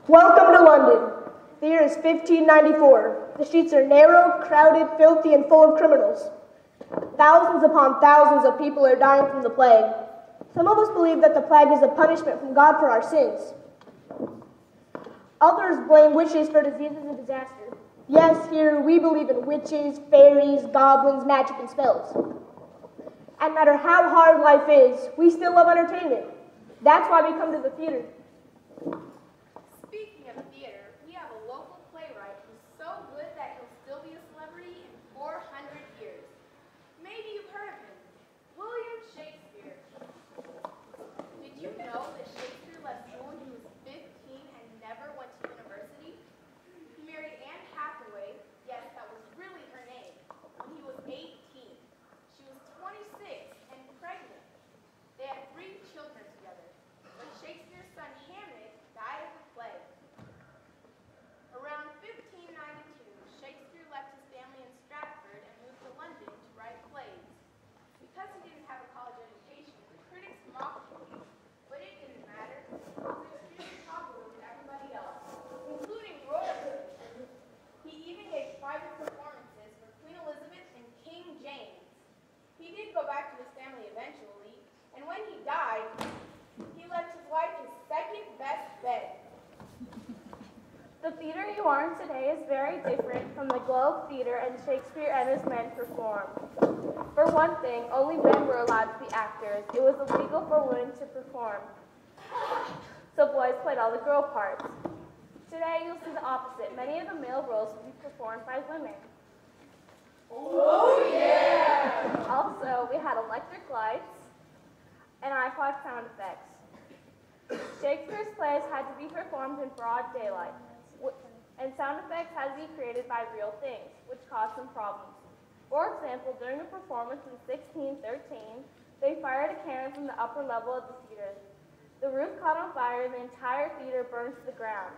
Welcome to London. The year is 1594. The streets are narrow, crowded, filthy, and full of criminals. Thousands upon thousands of people are dying from the plague. Some of us believe that the plague is a punishment from God for our sins. Others blame witches for diseases and disaster. Yes, here we believe in witches, fairies, goblins, magic, and spells. And no matter how hard life is, we still love entertainment. That's why we come to the theater. Speaking of theater, we have a local playwright who's so good that he'll still be a celebrity in 400 years. Maybe you've heard of him, William Shakespeare. Did you know that Shakespeare left school when he was 15 and never went to university? He married Anne Hathaway, yes, that was really her name, when he was 18. She was 26 and pregnant. They had 3 children together, but Shakespeare's son Hamlet died of the plague. Around 1592, Shakespeare left his family in Stratford and moved to London to write plays. Because he didn't have a college education, the critics mocked him, but it didn't matter. He was extremely popular with everybody else, including royalty. He even gave private performances for Queen Elizabeth and King James. He did go back to his family eventually, and when he died, he left his wife his second best bed. The theater you are in today is very different from the Globe Theater and Shakespeare and his men performed. For one thing, only men were allowed to be actors. It was illegal for women to perform. So boys played all the girl parts. Today you'll see the opposite. Many of the male roles will be performed by women. Oh yeah! Also, we had electric lights and iPod sound effects. Shakespeare's plays had to be performed in broad daylight, and sound effects had to be created by real things, which caused some problems. For example, during a performance in 1613, they fired a cannon from the upper level of the theater. The roof caught on fire and the entire theater burned to the ground.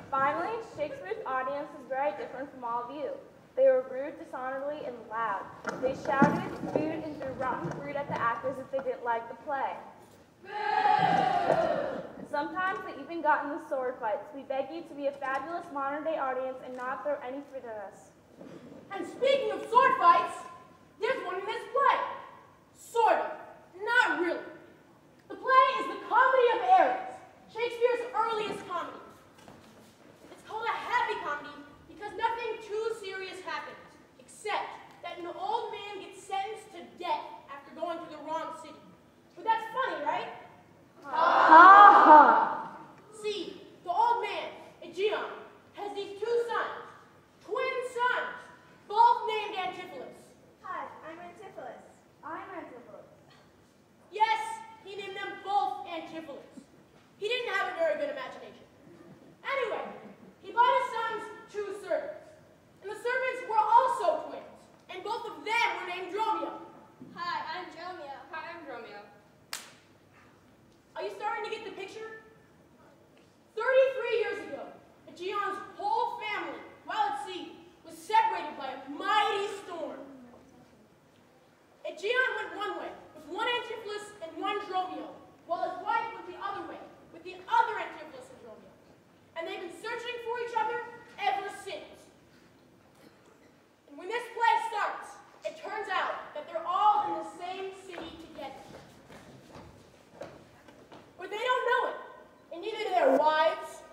Finally, Shakespeare's audience was very different from all of you. They were rude, dishonorably, and loud. They shouted, spewed, and threw rotten fruit at the actors if they didn't like the play. Sometimes they even got into sword fights. We beg you to be a fabulous modern-day audience and not throw any fruit at us. And speaking of sword fights, there's one in this play. Sort of. Not really. The play is The Comedy of Errors, Shakespeare's earliest comedy. It's called a happy comedy because nothing too serious happens, except that an old man gets sentenced to death after going to the wrong city. But that's funny, right? See, the old man, Adriana, has these 2 sons, twin sons, both named Antipholus. Hi, I'm Antipholus. I'm Antipholus. Yes, he named them both Antipholus. He didn't have a very good imagination. Anyway, he bought his sons 2 servants, and the servants were also twins, and both of them were named Dromio. Hi, I'm Dromio. Hi, I'm Dromio. Are you starting to get the picture? 33 years ago, Aegeon's whole family, while at sea, was separated by a mighty storm. Aegeon went one way, with one Antipholus and one Dromio, while his wife went the other way, with the other Antipholus and Dromio. And they've been searching for each other ever since. And when this play starts, it turns out that they're all in the same city together. But they don't know it, and neither do their wives,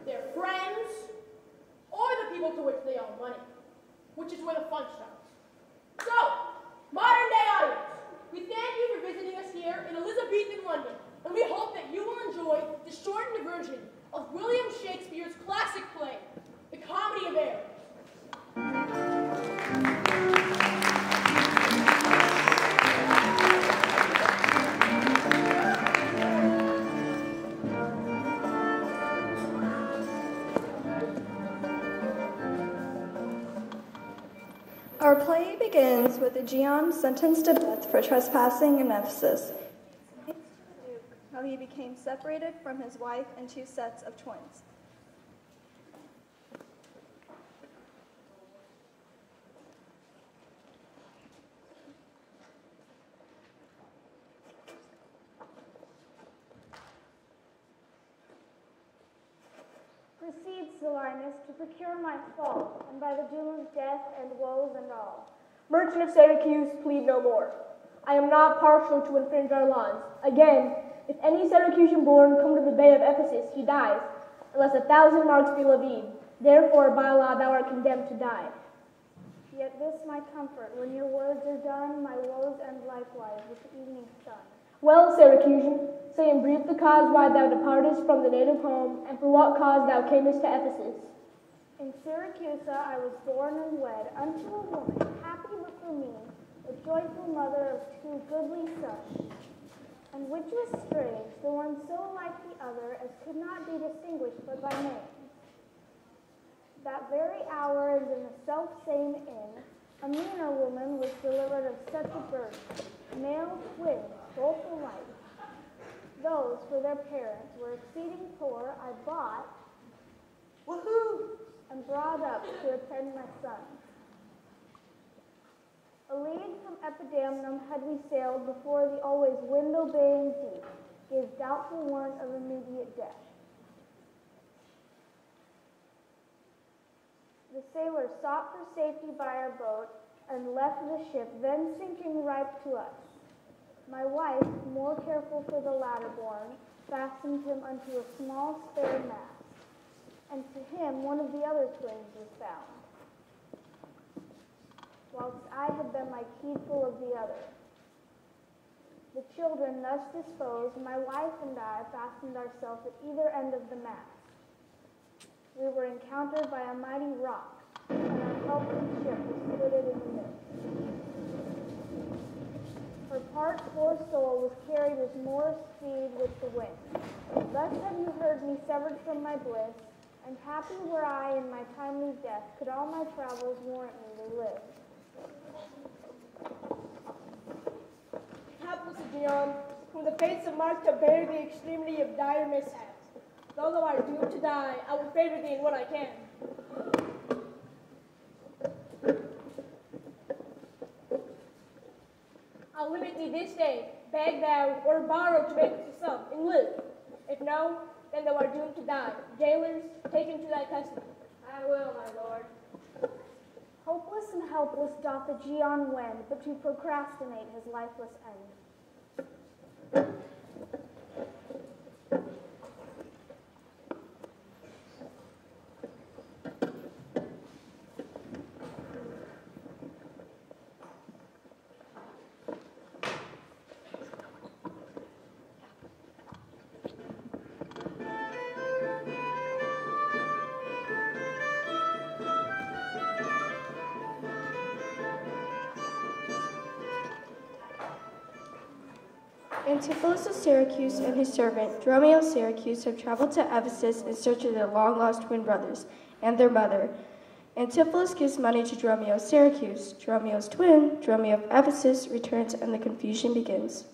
their friends, or the people to which they owe money, which is where the fun starts. So, modern day audience, we thank you for visiting us here in Elizabethan London, and we hope that you will enjoy the shortened version of William Shakespeare's classic play, The Comedy of Errors. Our play begins with Aegeon sentenced to death for trespassing in Ephesus. How he became separated from his wife and 2 sets of twins. Silenus, to procure my fall, and by the doom of death and woes and all. Merchant of Syracuse, plead no more. I am not partial to infringe our laws. Again, if any Syracusan born come to the bay of Ephesus, he dies, unless 1,000 marks be levied. Therefore, by law, thou art condemned to die. Yet this my comfort, when your words are done, my woes end likewise with the evening sun. Well, Syracusan, say in brief the cause why thou departest from the native home, and for what cause thou camest to Ephesus. In Syracusa I was born and wed unto a woman, happy look for me, a joyful mother of 2 goodly sons, and which was strange, the one so like the other as could not be distinguished but by name. That very hour, and in the self-same inn, Amelia woman was delivered of such a birth, male twins, both alike. Those, for their parents, were exceeding poor, I bought, Woohoo! and brought up to attend my sons. A league from Epidamnum had we sailed before the always window-baying deep gave doubtful warrant of immediate death. The sailors sought for safety by our boat and left the ship, then sinking ripe to us. My wife, more careful for the latter born, fastened him unto a small spare mast, and to him one of the other twins was found, whilst I had been my heedful of the other. The children thus disposed, my wife and I fastened ourselves at either end of the mast. We were encountered by a mighty rock, and our helpless ship was split in the midst. Her part, poor soul, was carried with more speed with the wind. Thus have you heard me severed from my bliss, and happy were I in my timely death, could all my travels warrant me to live. Hapless Adriana, whom the fates have marked to bear the extremity of dire mishaps. Though thou art doomed to die, I will favor thee in what I can. I'll limit thee this day, beg thou, or borrow to make the sum, and live. If no, then thou art doomed to die. Jailers, take him to thy custody. I will, my lord. Hopeless and helpless doth Aegeon wend, but to procrastinate his lifeless end. Antipholus of Syracuse and his servant, Dromio of Syracuse, have traveled to Ephesus in search of their long-lost twin brothers and their mother. Antipholus gives money to Dromio of Syracuse. Dromio's twin, Dromio of Ephesus, returns and the confusion begins.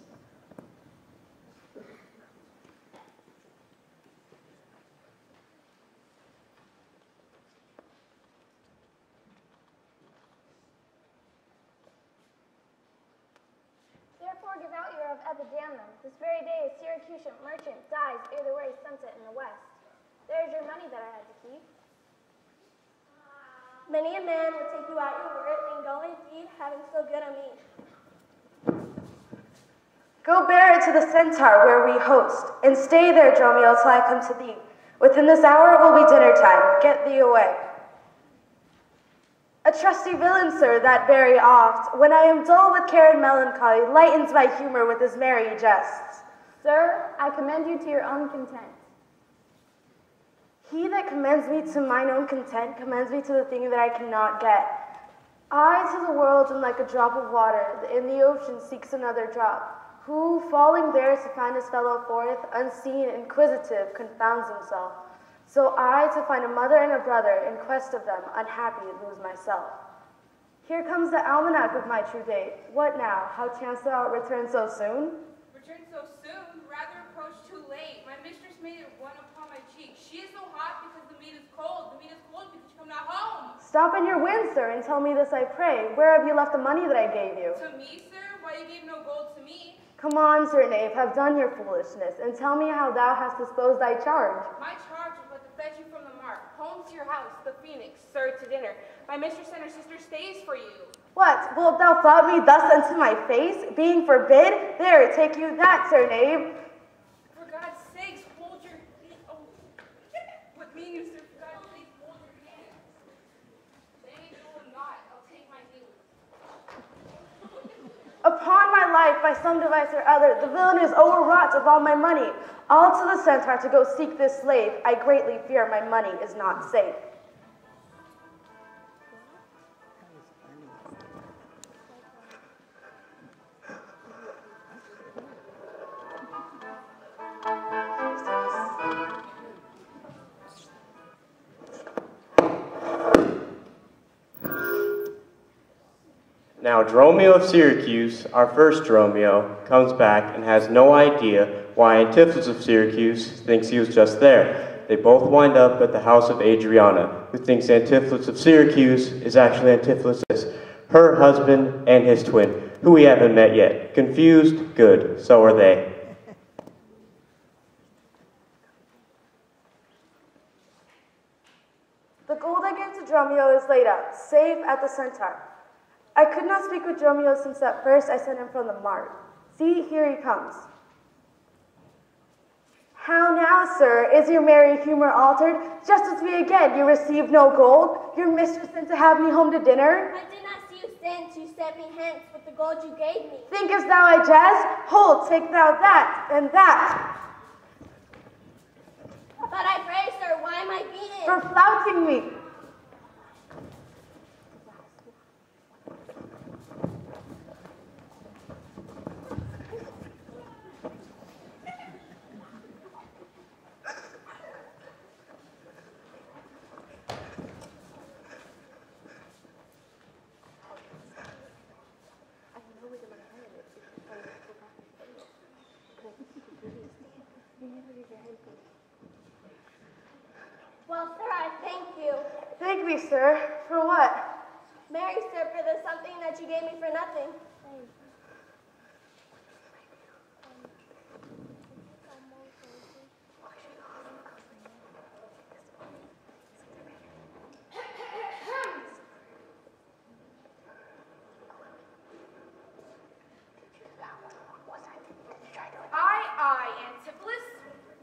Therefore give out your of Epidamnum. This very day a Syracusan merchant dies ere the very sunset in the west. There is your money that I had to keep. Many a man would take you at your word, and go indeed, having so good a meat. Go bear it to the centaur where we host, and stay there, Dromio, till I come to thee. Within this hour will be dinner time. Get thee away. A trusty villain, sir, that very oft, when I am dull with care and melancholy, lightens my humor with his merry jests. Sir, I commend you to your own content. He that commends me to mine own content commends me to the thing that I cannot get. I to the world am like a drop of water, that in the ocean seeks another drop, who, falling there to find his fellow forth, unseen, inquisitive, confounds himself. So I, to find a mother and a brother, in quest of them, unhappy, lose myself. Here comes the almanac of my true date. What now? How canst thou return so soon? Return so soon? Rather approach too late. My mistress made it one upon my cheek. She is so hot because the meat is cold. The meat is cold because you come not home. Stop in your wind, sir, and tell me this, I pray. Where have you left the money that I gave you? To me, sir? Why you gave no gold to me? Come on, sir knave, have done your foolishness, and tell me how thou hast disposed thy charge. My charge was but to fetch you from the mark. Home, house, the Phoenix, served to dinner. My mistress and her sister stays for you. What, wilt thou flout me thus unto my face, being forbid? There, take you that, Sir Knave. For God's sakes, hold your hand. Oh, what mean you, sir? For God's sakes, hold your hand. Nay, you will not. I'll take my heel. Upon my life, by some device or other, the villain is overwrought of all my money. All to the centaur to go seek this slave. I greatly fear my money is not safe. Now, Dromio of Syracuse, our first Dromio, comes back and has no idea why Antipholus of Syracuse thinks he was just there. They both wind up at the house of Adriana, who thinks Antipholus of Syracuse is actually Antipholus, her husband and his twin, who we haven't met yet. Confused? Good. So are they. The gold I gave to Dromio is laid up, safe at the centaur. I could not speak with Dromio since at first I sent him from the mart. See, here he comes. How now, sir? Is your merry humor altered? Just as we again, you received no gold? Your mistress sent to have me home to dinner? I did not see you since you sent me hence with the gold you gave me. Thinkest thou I jest? Hold, take thou that, and that. But I pray, sir, why am I beaten? For flouting me. Well, sir, I thank you. Thank me, sir. For what? Marry, sir, for the something that you gave me for nothing. Antipholus,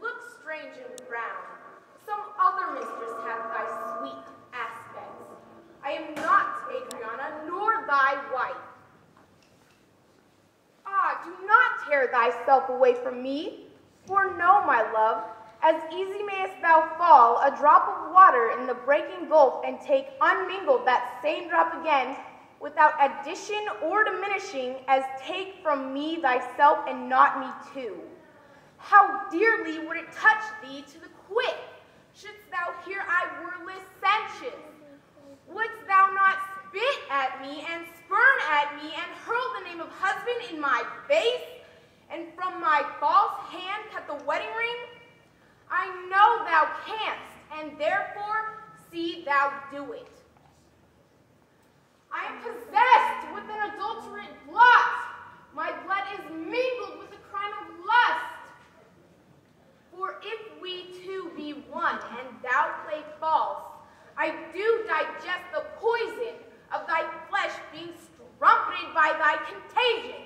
look strange and brown. Some other mistress hath thy sweet aspects. I am not Adriana, nor thy wife. Ah, do not tear thyself away from me. For know, my love, as easy mayest thou fall a drop of water in the breaking gulf, and take unmingled that same drop again, without addition or diminishing, as take from me thyself and not me too. How dearly would it touch thee to the quick, shouldst thou hear I were licentious? Wouldst thou not spit at me and spurn at me and hurl the name of husband in my face, and from my false hand cut the wedding ring? I know thou canst, and therefore see thou do it. I am possessed with an adulterate blot. My blood is mingled with the crime of lust. For if we two be one, and thou play false, I do digest the poison of thy flesh, being strumpeted by thy contagion.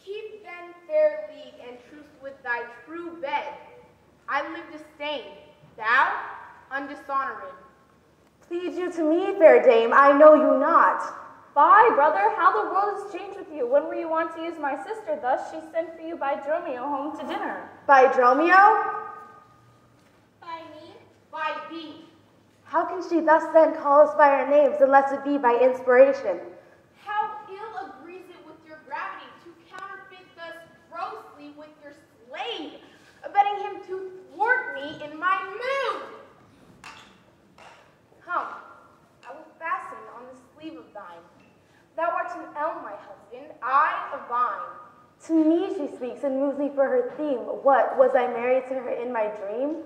Keep then fair league and truce with thy true bed. I live disdained, thou undishonored. Plead you to me, fair dame, I know you not. Fie, brother, how the world has changed with you. When were you wont to use my sister thus? She sent for you by Dromio home to dinner. By Dromio? By me? By thee. How can she thus then call us by our names, unless it be by inspiration? How ill agrees it with your gravity to counterfeit thus grossly with your slave, abetting him to thwart me in my mood? Come, I will fasten on the sleeve of thine. Thou art an elm, my husband, I a vine. To me she speaks and moves me for her theme. What, was I married to her in my dream?